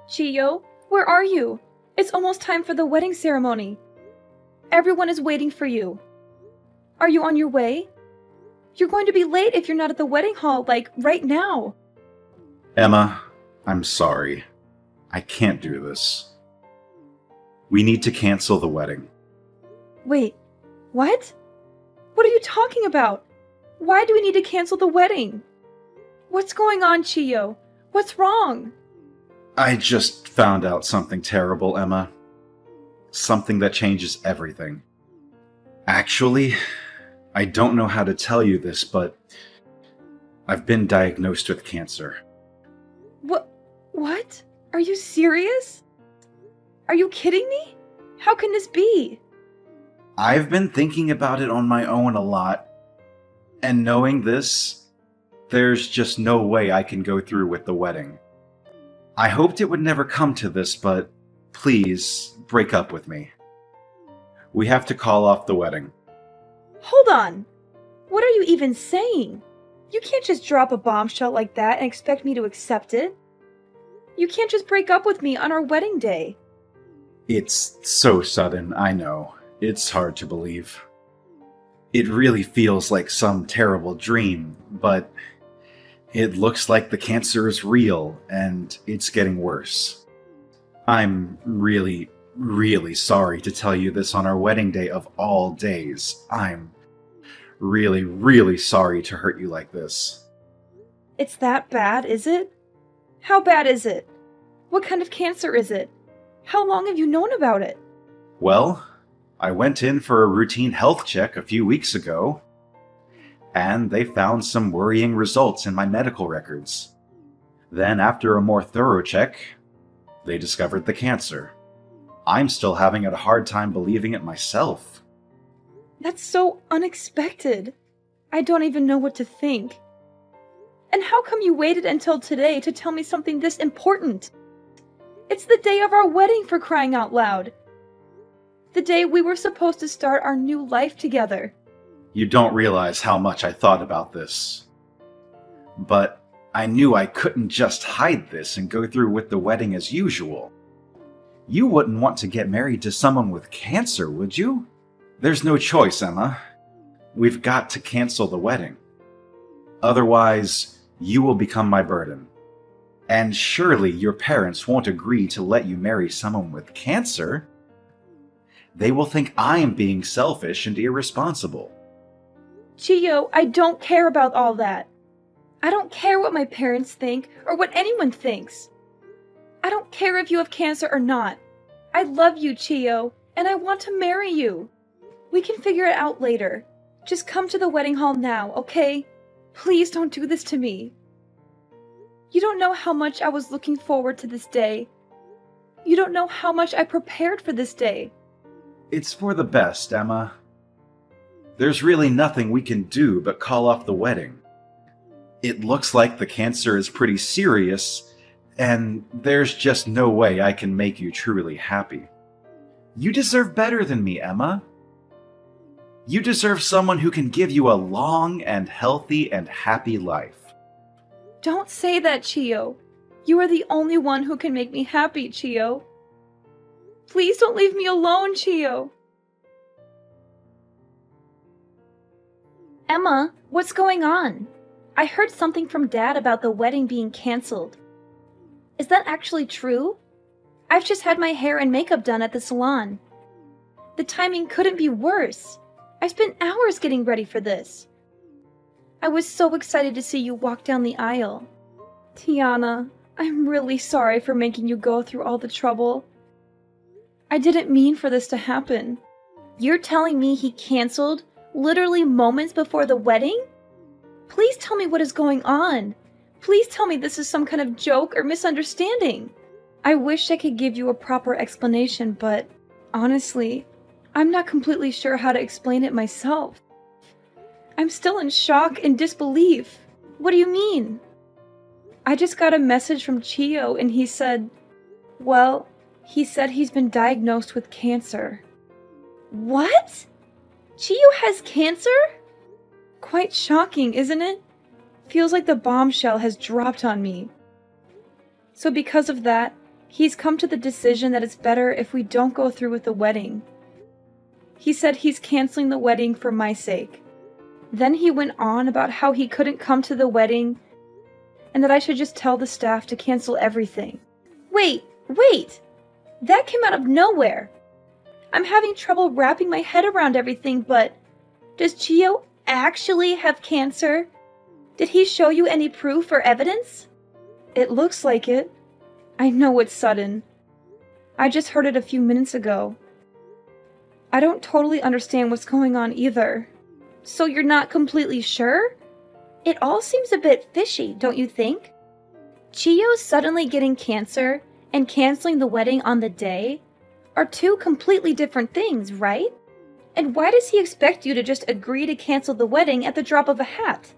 Chiyo, where are you? It's almost time for the wedding ceremony. Everyone is waiting for you. Are you on your way? You're going to be late if you're not at the wedding hall, like, right now. Emma, I'm sorry. I can't do this. We need to cancel the wedding. Wait, what? What are you talking about? Why do we need to cancel the wedding? What's going on, Chiyo? What's wrong? I just found out something terrible, Emma. Something that changes everything. Actually, I don't know how to tell you this, but I've been diagnosed with cancer. What? Are you serious? Are you kidding me? How can this be? I've been thinking about it on my own a lot, and knowing this, there's just no way I can go through with the wedding. I hoped it would never come to this, but please, break up with me. We have to call off the wedding. Hold on! What are you even saying? You can't just drop a bombshell like that and expect me to accept it. You can't just break up with me on our wedding day. It's so sudden, I know. It's hard to believe. It really feels like some terrible dream, but it looks like the cancer is real, and it's getting worse. I'm really, really sorry to tell you this on our wedding day of all days. I'm really, really sorry to hurt you like this. It's that bad, is it? How bad is it? What kind of cancer is it? How long have you known about it? Well, I went in for a routine health check a few weeks ago, and they found some worrying results in my medical records. Then, after a more thorough check, they discovered the cancer. I'm still having a hard time believing it myself. That's so unexpected. I don't even know what to think. And how come you waited until today to tell me something this important? It's the day of our wedding, for crying out loud. The day we were supposed to start our new life together. You don't realize how much I thought about this. But I knew I couldn't just hide this and go through with the wedding as usual. You wouldn't want to get married to someone with cancer, would you? There's no choice, Emma. We've got to cancel the wedding. Otherwise, you will become my burden. And surely your parents won't agree to let you marry someone with cancer. They will think I am being selfish and irresponsible. Chiyo, I don't care about all that. I don't care what my parents think or what anyone thinks. I don't care if you have cancer or not. I love you, Chiyo, and I want to marry you. We can figure it out later. Just come to the wedding hall now, okay? Please don't do this to me. You don't know how much I was looking forward to this day. You don't know how much I prepared for this day. It's for the best, Emma. There's really nothing we can do but call off the wedding. It looks like the cancer is pretty serious, and there's just no way I can make you truly happy. You deserve better than me, Emma. You deserve someone who can give you a long and healthy and happy life. Don't say that, Chiyo. You are the only one who can make me happy, Chiyo. Please don't leave me alone, Chiyo. Emma, what's going on? I heard something from Dad about the wedding being canceled. Is that actually true? I've just had my hair and makeup done at the salon. The timing couldn't be worse. I spent hours getting ready for this. I was so excited to see you walk down the aisle. Tiana, I'm really sorry for making you go through all the trouble. I didn't mean for this to happen. You're telling me he canceled, literally moments before the wedding? Please tell me what is going on. Please tell me this is some kind of joke or misunderstanding. I wish I could give you a proper explanation, but honestly, I'm not completely sure how to explain it myself. I'm still in shock and disbelief. What do you mean? I just got a message from Chiyo and he said he's been diagnosed with cancer. What? Chiyo has cancer? Quite shocking, isn't it? Feels like the bombshell has dropped on me. So because of that, He's come to the decision that it's better if we don't go through with the wedding. He said he's canceling the wedding for my sake. Then he went on about how he couldn't come to the wedding and that I should just tell the staff to cancel everything. Wait! That came out of nowhere! I'm having trouble wrapping my head around everything, but does Chiyo actually have cancer? Did he show you any proof or evidence? It looks like it. I know it's sudden. I just heard it a few minutes ago. I don't totally understand what's going on either. So you're not completely sure? It all seems a bit fishy, don't you think? Chiyo suddenly getting cancer and canceling the wedding on the day are two completely different things, right? And why does he expect you to just agree to cancel the wedding at the drop of a hat?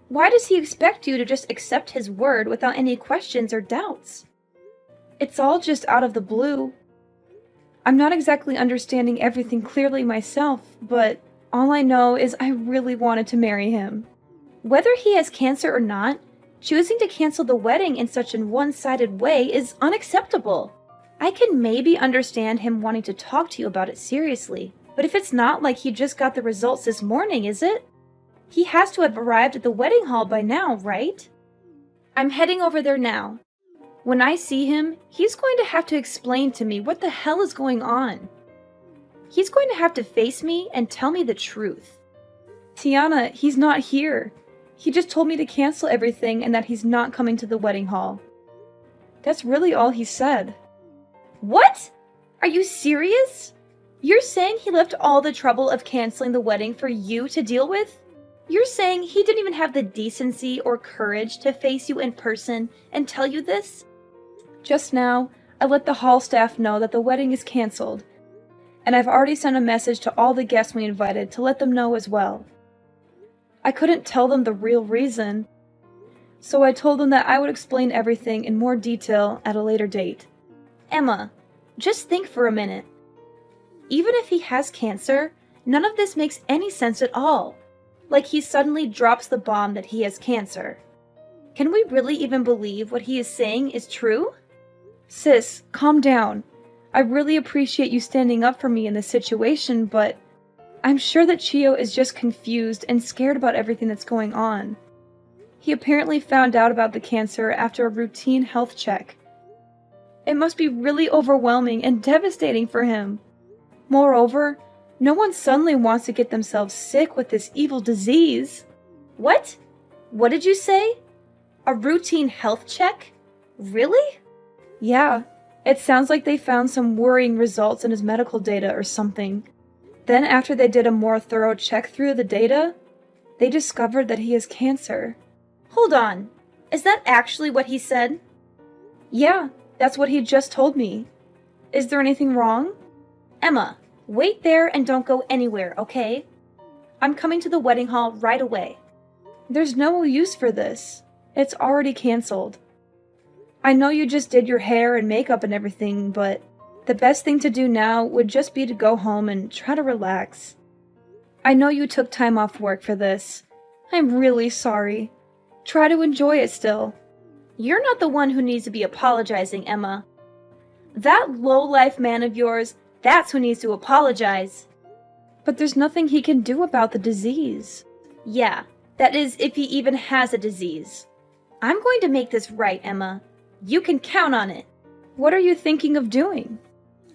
Why does he expect you to just accept his word without any questions or doubts? It's all just out of the blue. I'm not exactly understanding everything clearly myself, but all I know is I really wanted to marry him. Whether he has cancer or not, choosing to cancel the wedding in such a one-sided way is unacceptable. I can maybe understand him wanting to talk to you about it seriously, but if it's not like he just got the results this morning, is it? He has to have arrived at the wedding hall by now, right? I'm heading over there now. When I see him, he's going to have to explain to me what the hell is going on. He's going to have to face me and tell me the truth. Tiana, he's not here. He just told me to cancel everything and that he's not coming to the wedding hall. That's really all he said. What? Are you serious? You're saying he left all the trouble of canceling the wedding for you to deal with? You're saying he didn't even have the decency or courage to face you in person and tell you this? Just now, I let the hall staff know that the wedding is canceled, and I've already sent a message to all the guests we invited to let them know as well. I couldn't tell them the real reason, so I told them that I would explain everything in more detail at a later date. Emma, just think for a minute. Even if he has cancer, none of this makes any sense at all. Like he suddenly drops the bomb that he has cancer. Can we really even believe what he is saying is true? Sis, calm down. I really appreciate you standing up for me in this situation, but I'm sure that Chiyo is just confused and scared about everything that's going on. He apparently found out about the cancer after a routine health check. It must be really overwhelming and devastating for him. Moreover, no one suddenly wants to get themselves sick with this evil disease. What? What did you say? A routine health check? Really? Yeah, it sounds like they found some worrying results in his medical data or something. Then after they did a more thorough check through the data, they discovered that he has cancer. Hold on, is that actually what he said? Yeah, that's what he just told me. Is there anything wrong? Emma, wait there and don't go anywhere, okay? I'm coming to the wedding hall right away. There's no use for this. It's already canceled. I know you just did your hair and makeup and everything, but the best thing to do now would just be to go home and try to relax. I know you took time off work for this. I'm really sorry. Try to enjoy it still. You're not the one who needs to be apologizing, Emma. That low-life man of yours, that's who needs to apologize. But there's nothing he can do about the disease. Yeah, that is if he even has a disease. I'm going to make this right, Emma. You can count on it. What are you thinking of doing?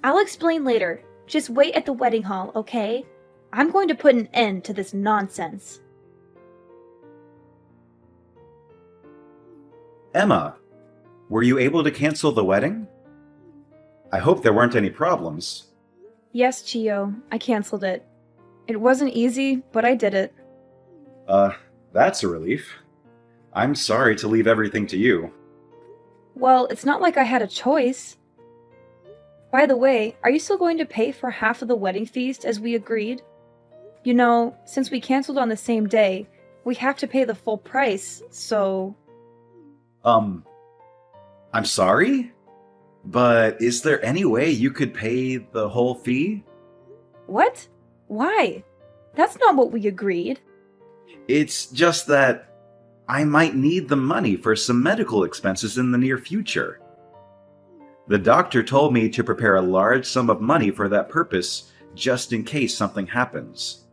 I'll explain later. Just wait at the wedding hall, okay? I'm going to put an end to this nonsense. Emma, were you able to cancel the wedding? I hope there weren't any problems. Yes, Chiyo, I canceled it. It wasn't easy, but I did it. That's a relief. I'm sorry to leave everything to you. Well, it's not like I had a choice. By the way, are you still going to pay for half of the wedding feast as we agreed? You know, since we canceled on the same day, we have to pay the full price, so... I'm sorry? But is there any way you could pay the whole fee? What? Why? That's not what we agreed. It's just that I might need the money for some medical expenses in the near future. The doctor told me to prepare a large sum of money for that purpose, just in case something happens.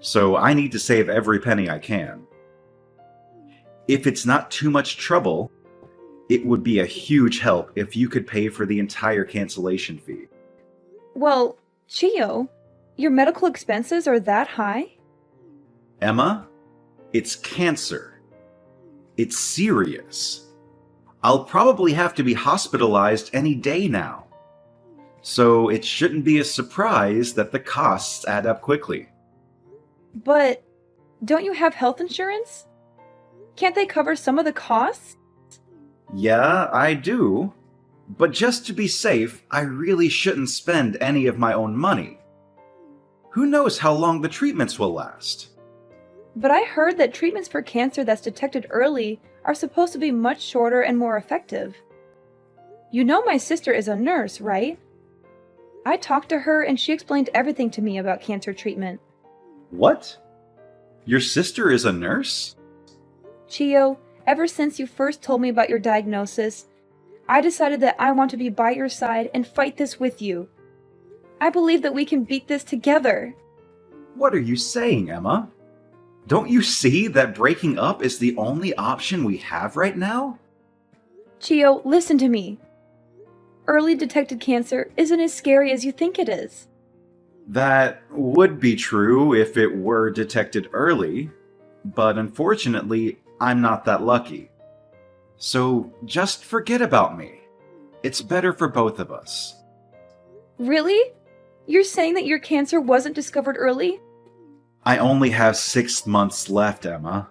So I need to save every penny I can. If it's not too much trouble, it would be a huge help if you could pay for the entire cancellation fee. Well, Chio, your medical expenses are that high? Emma, it's cancer. It's serious. I'll probably have to be hospitalized any day now. So it shouldn't be a surprise that the costs add up quickly. But don't you have health insurance? Can't they cover some of the costs? Yeah, I do. But just to be safe, I really shouldn't spend any of my own money. Who knows how long the treatments will last? But I heard that treatments for cancer that's detected early are supposed to be much shorter and more effective. You know my sister is a nurse, right? I talked to her and she explained everything to me about cancer treatment. What? Your sister is a nurse? Chio, ever since you first told me about your diagnosis, I decided that I want to be by your side and fight this with you. I believe that we can beat this together. What are you saying, Emma? Don't you see that breaking up is the only option we have right now? Chio, listen to me. Early detected cancer isn't as scary as you think it is. That would be true if it were detected early, but unfortunately, I'm not that lucky. So just forget about me. It's better for both of us. Really? You're saying that your cancer wasn't discovered early? I only have 6 months left, Emma.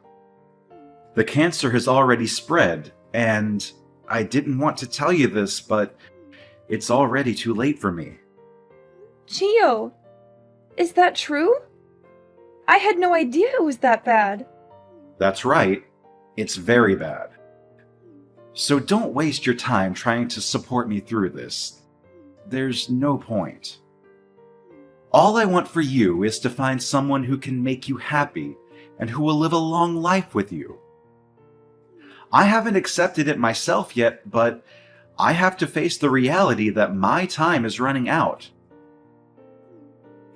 The cancer has already spread, and I didn't want to tell you this, but it's already too late for me. Chio, is that true? I had no idea it was that bad. That's right. It's very bad. So don't waste your time trying to support me through this. There's no point. All I want for you is to find someone who can make you happy and who will live a long life with you. I haven't accepted it myself yet, but I have to face the reality that my time is running out.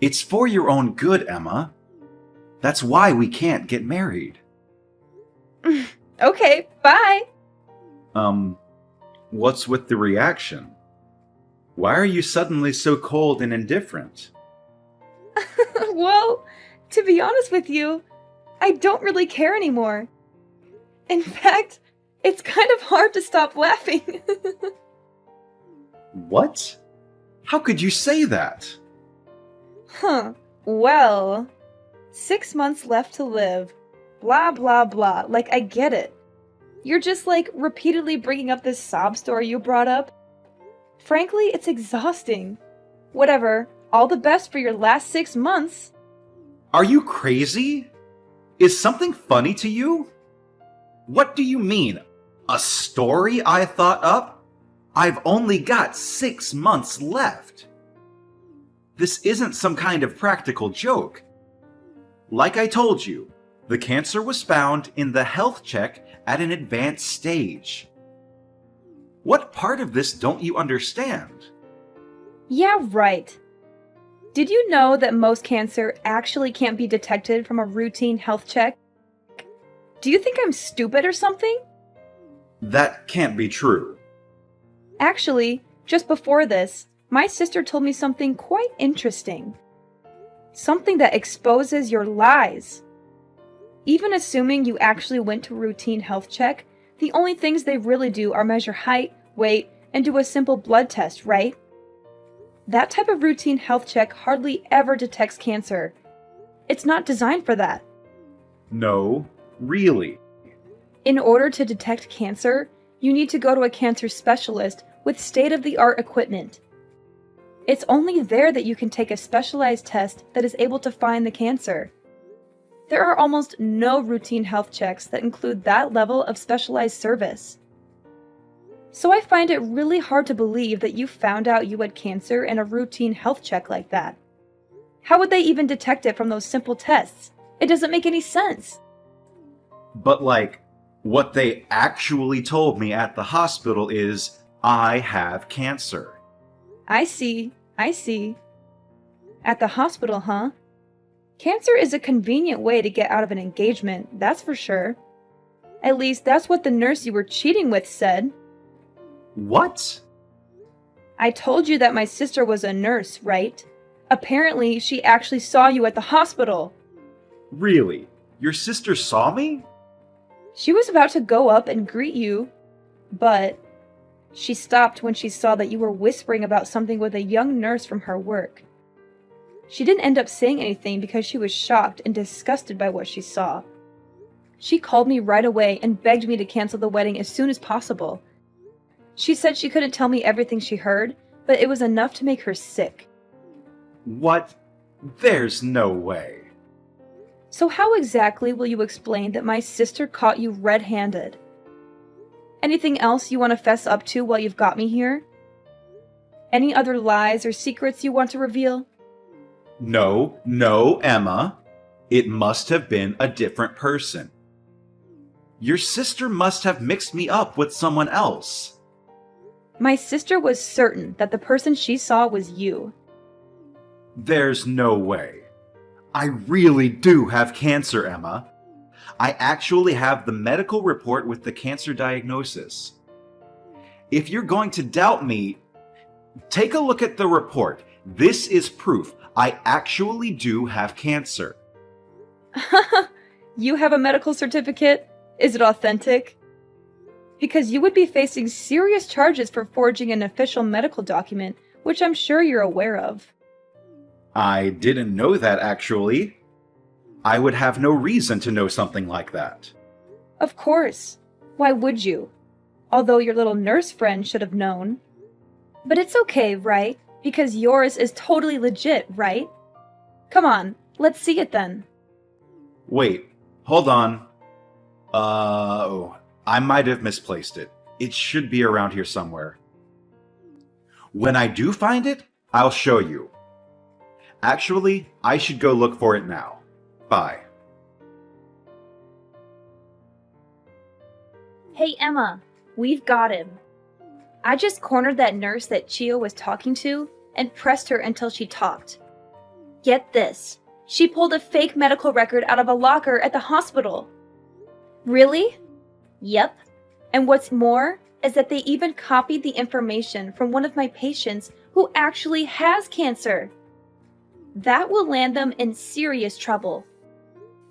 It's for your own good, Emma. That's why we can't get married. Okay, bye. What's with the reaction? Why are you suddenly so cold and indifferent? Well, to be honest with you, I don't really care anymore. In fact, it's kind of hard to stop laughing. What? How could you say that? Well, 6 months left to live. Blah, blah, blah. Like, I get it. You're just, repeatedly bringing up this sob story you brought up. Frankly, it's exhausting. Whatever. All the best for your last 6 months. Are you crazy? Is something funny to you? What do you mean? A story I thought up? I've only got 6 months left. This isn't some kind of practical joke. Like I told you, the cancer was found in the health check at an advanced stage. What part of this don't you understand? Yeah, right. Did you know that most cancer actually can't be detected from a routine health check? Do you think I'm stupid or something? That can't be true. Actually, just before this, my sister told me something quite interesting. Something that exposes your lies. Even assuming you actually went to a routine health check, the only things they really do are measure height, weight, and do a simple blood test, right? That type of routine health check hardly ever detects cancer. It's not designed for that. No, really. In order to detect cancer, you need to go to a cancer specialist with state-of-the-art equipment. It's only there that you can take a specialized test that is able to find the cancer. There are almost no routine health checks that include that level of specialized service. So I find it really hard to believe that you found out you had cancer in a routine health check like that. How would they even detect it from those simple tests? It doesn't make any sense. But what they actually told me at the hospital is I have cancer. I see. At the hospital, huh? Cancer is a convenient way to get out of an engagement, that's for sure. At least that's what the nurse you were cheating with said. What? I told you that my sister was a nurse, right? Apparently, she actually saw you at the hospital. Really? Your sister saw me? She was about to go up and greet you, but she stopped when she saw that you were whispering about something with a young nurse from her work. She didn't end up saying anything because she was shocked and disgusted by what she saw. She called me right away and begged me to cancel the wedding as soon as possible. She said she couldn't tell me everything she heard, but it was enough to make her sick. What? There's no way. So how exactly will you explain that my sister caught you red-handed? Anything else you want to fess up to while you've got me here? Any other lies or secrets you want to reveal? No, Emma. It must have been a different person. Your sister must have mixed me up with someone else. My sister was certain that the person she saw was you. There's no way. I really do have cancer, Emma. I actually have the medical report with the cancer diagnosis. If you're going to doubt me, take a look at the report. This is proof. I actually do have cancer. You have a medical certificate? Is it authentic? Because you would be facing serious charges for forging an official medical document, which I'm sure you're aware of. I didn't know that, actually. I would have no reason to know something like that. Of course. Why would you? Although your little nurse friend should have known. But it's okay, right? Because yours is totally legit, right? Come on, let's see it then. Wait, hold on. I might have misplaced it. It should be around here somewhere. When I do find it, I'll show you. Actually, I should go look for it now. Bye. Hey Emma, we've got him. I just cornered that nurse that Chio was talking to and pressed her until she talked. Get this, she pulled a fake medical record out of a locker at the hospital. Really? Yep. And what's more is that they even copied the information from one of my patients who actually has cancer. That will land them in serious trouble.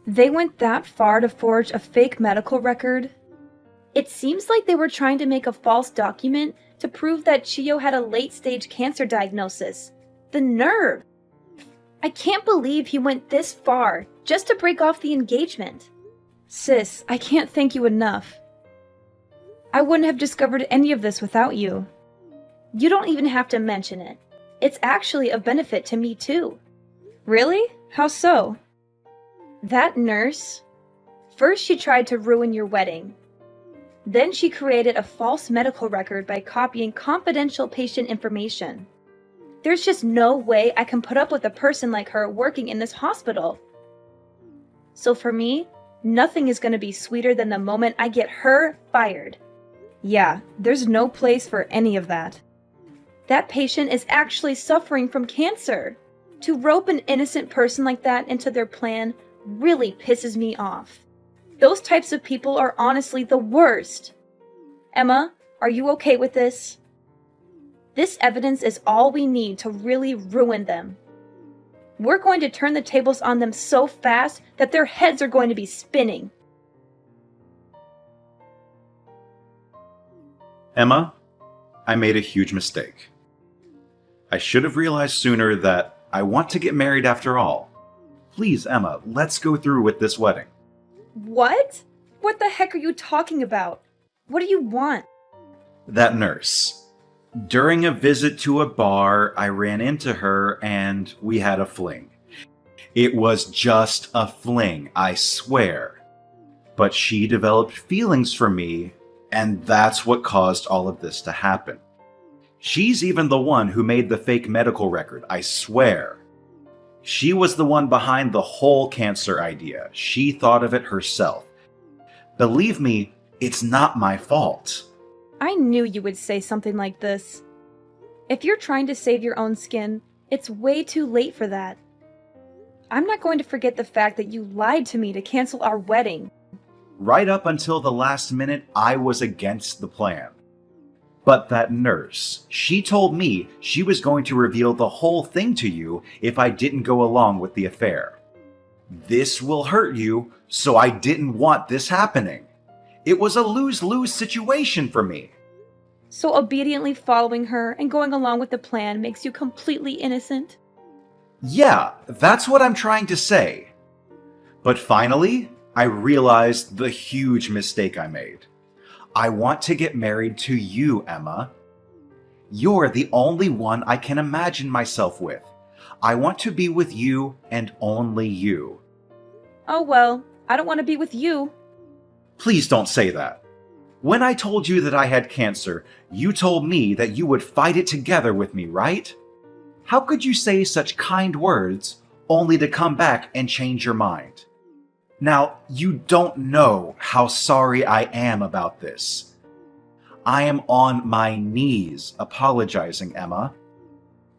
They went that far to forge a fake medical record? It seems like they were trying to make a false document to prove that Chio had a late-stage cancer diagnosis. The nerve! I can't believe he went this far just to break off the engagement. Sis, I can't thank you enough. I wouldn't have discovered any of this without you. You don't even have to mention it. It's actually of benefit to me too. Really? How so? That nurse, first she tried to ruin your wedding. Then she created a false medical record by copying confidential patient information. There's just no way I can put up with a person like her working in this hospital. So for me, nothing is going to be sweeter than the moment I get her fired. Yeah, there's no place for any of that. That patient is actually suffering from cancer. To rope an innocent person like that into their plan really pisses me off. Those types of people are honestly the worst. Emma, are you okay with this? This evidence is all we need to really ruin them. We're going to turn the tables on them so fast that their heads are going to be spinning. Emma, I made a huge mistake. I should have realized sooner that I want to get married after all. Please, Emma, let's go through with this wedding. What? What the heck are you talking about? What do you want? That nurse. During a visit to a bar, I ran into her and we had a fling. It was just a fling, I swear. But she developed feelings for me, and that's what caused all of this to happen. She's even the one who made the fake medical record, I swear. She was the one behind the whole cancer idea. She thought of it herself. Believe me, it's not my fault. I knew you would say something like this. If you're trying to save your own skin, it's way too late for that. I'm not going to forget the fact that you lied to me to cancel our wedding. Right up until the last minute, I was against the plan. But that nurse, she told me she was going to reveal the whole thing to you if I didn't go along with the affair. This will hurt you, so I didn't want this happening. It was a lose-lose situation for me. So obediently following her and going along with the plan makes you completely innocent? Yeah, that's what I'm trying to say. But finally, I realized the huge mistake I made. I want to get married to you, Emma. You're the only one I can imagine myself with. I want to be with you and only you. Oh well, I don't want to be with you. Please don't say that. When I told you that I had cancer, you told me that you would fight it together with me, right? How could you say such kind words only to come back and change your mind? Now, you don't know how sorry I am about this. I am on my knees apologizing, Emma.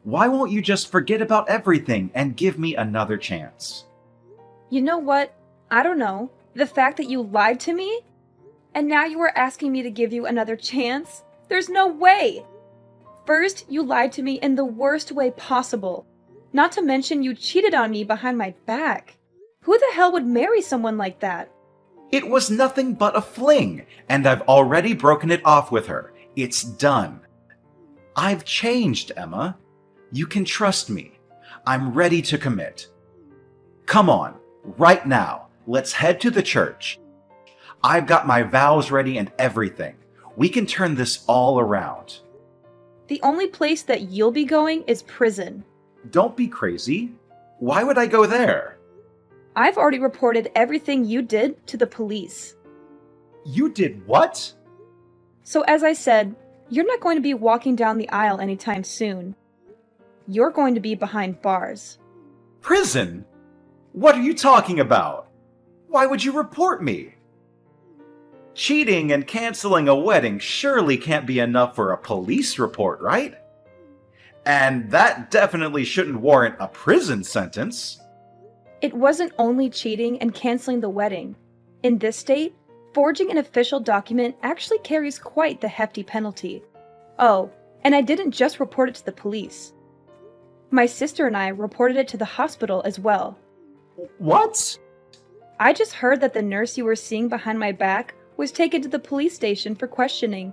Why won't you just forget about everything and give me another chance? You know what? I don't know. The fact that you lied to me? And now you are asking me to give you another chance? There's no way! First, you lied to me in the worst way possible. Not to mention you cheated on me behind my back. Who the hell would marry someone like that? It was nothing but a fling, and I've already broken it off with her. It's done. I've changed, Emma. You can trust me. I'm ready to commit. Come on, right now, let's head to the church. I've got my vows ready and everything. We can turn this all around. The only place that you'll be going is prison. Don't be crazy. Why would I go there? I've already reported everything you did to the police. You did what? So as I said, you're not going to be walking down the aisle anytime soon. You're going to be behind bars. Prison? What are you talking about? Why would you report me? Cheating and canceling a wedding surely can't be enough for a police report, right? And that definitely shouldn't warrant a prison sentence. It wasn't only cheating and canceling the wedding. In this state, forging an official document actually carries quite the hefty penalty. Oh, and I didn't just report it to the police. My sister and I reported it to the hospital as well. What? I just heard that the nurse you were seeing behind my back was taken to the police station for questioning.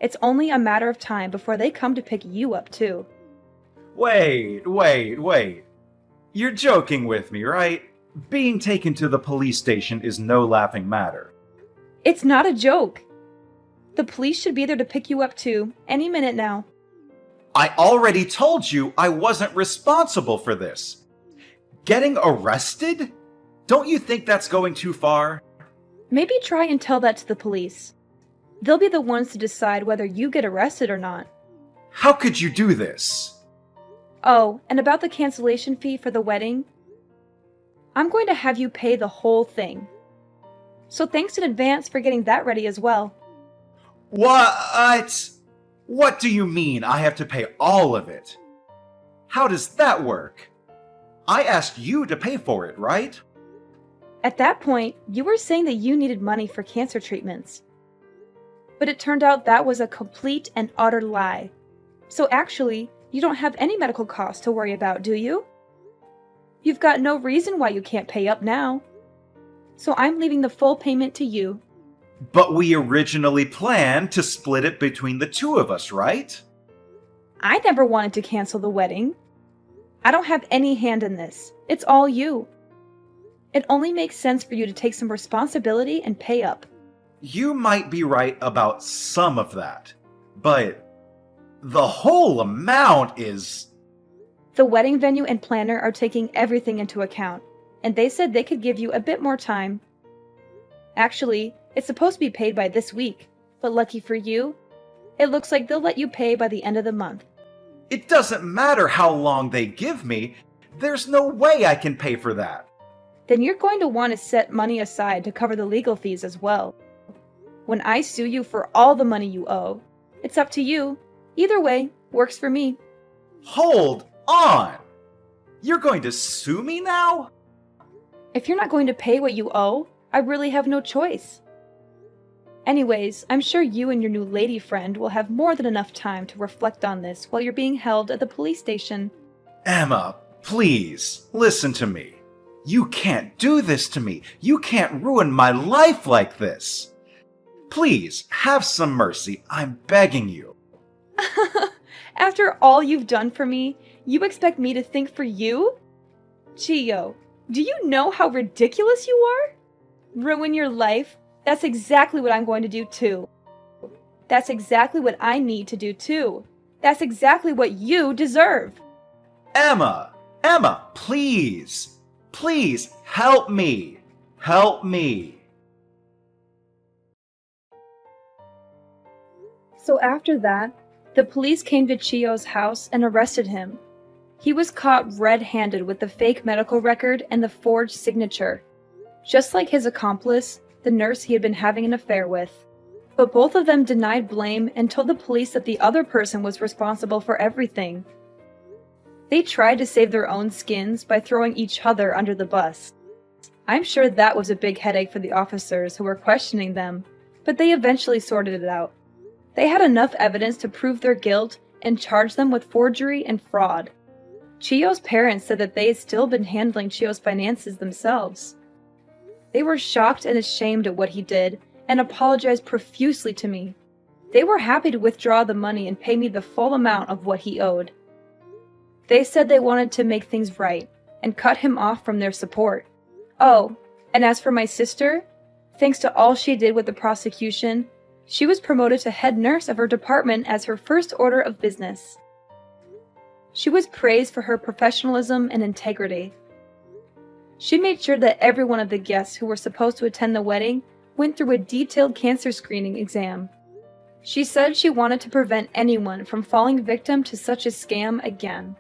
It's only a matter of time before they come to pick you up too. Wait. You're joking with me, right? Being taken to the police station is no laughing matter. It's not a joke. The police should be there to pick you up too, any minute now. I already told you I wasn't responsible for this. Getting arrested? Don't you think that's going too far? Maybe try and tell that to the police. They'll be the ones to decide whether you get arrested or not. How could you do this? Oh, and about the cancellation fee for the wedding? I'm going to have you pay the whole thing. So thanks in advance for getting that ready as well. What? What do you mean I have to pay all of it? How does that work? I asked you to pay for it, right? At that point, you were saying that you needed money for cancer treatments. But it turned out that was a complete and utter lie. So actually, you don't have any medical costs to worry about, do you? You've got no reason why you can't pay up now. So I'm leaving the full payment to you. But we originally planned to split it between the two of us, right? I never wanted to cancel the wedding. I don't have any hand in this. It's all you. It only makes sense for you to take some responsibility and pay up. You might be right about some of that, but the whole amount is... The wedding venue and planner are taking everything into account, and they said they could give you a bit more time. Actually, it's supposed to be paid by this week, but lucky for you, it looks like they'll let you pay by the end of the month. It doesn't matter how long they give me. There's no way I can pay for that. Then you're going to want to set money aside to cover the legal fees as well. when I sue you for all the money you owe. It's up to you. Either way, works for me. Hold on! You're going to sue me now? If you're not going to pay what you owe, I really have no choice. Anyways, I'm sure you and your new lady friend will have more than enough time to reflect on this while you're being held at the police station. Emma, please, listen to me. You can't do this to me. You can't ruin my life like this. Please, have some mercy. I'm begging you. After all you've done for me, you expect me to think for you? Chiyo, do you know how ridiculous you are? Ruin your life? That's exactly what I'm going to do too. That's exactly what I need to do too. That's exactly what you deserve. Emma, please. Please, help me. Help me. So after that, the police came to Chiyo's house and arrested him. He was caught red-handed with the fake medical record and the forged signature, just like his accomplice, the nurse he had been having an affair with. But both of them denied blame and told the police that the other person was responsible for everything. They tried to save their own skins by throwing each other under the bus. I'm sure that was a big headache for the officers who were questioning them, but they eventually sorted it out. They had enough evidence to prove their guilt and charge them with forgery and fraud. Chiyo's parents said that they had still been handling Chiyo's finances themselves. They were shocked and ashamed at what he did and apologized profusely to me. They were happy to withdraw the money and pay me the full amount of what he owed. They said they wanted to make things right and cut him off from their support. Oh, and as for my sister, thanks to all she did with the prosecution, she was promoted to head nurse of her department as her first order of business. She was praised for her professionalism and integrity. She made sure that every one of the guests who were supposed to attend the wedding went through a detailed cancer screening exam. She said she wanted to prevent anyone from falling victim to such a scam again.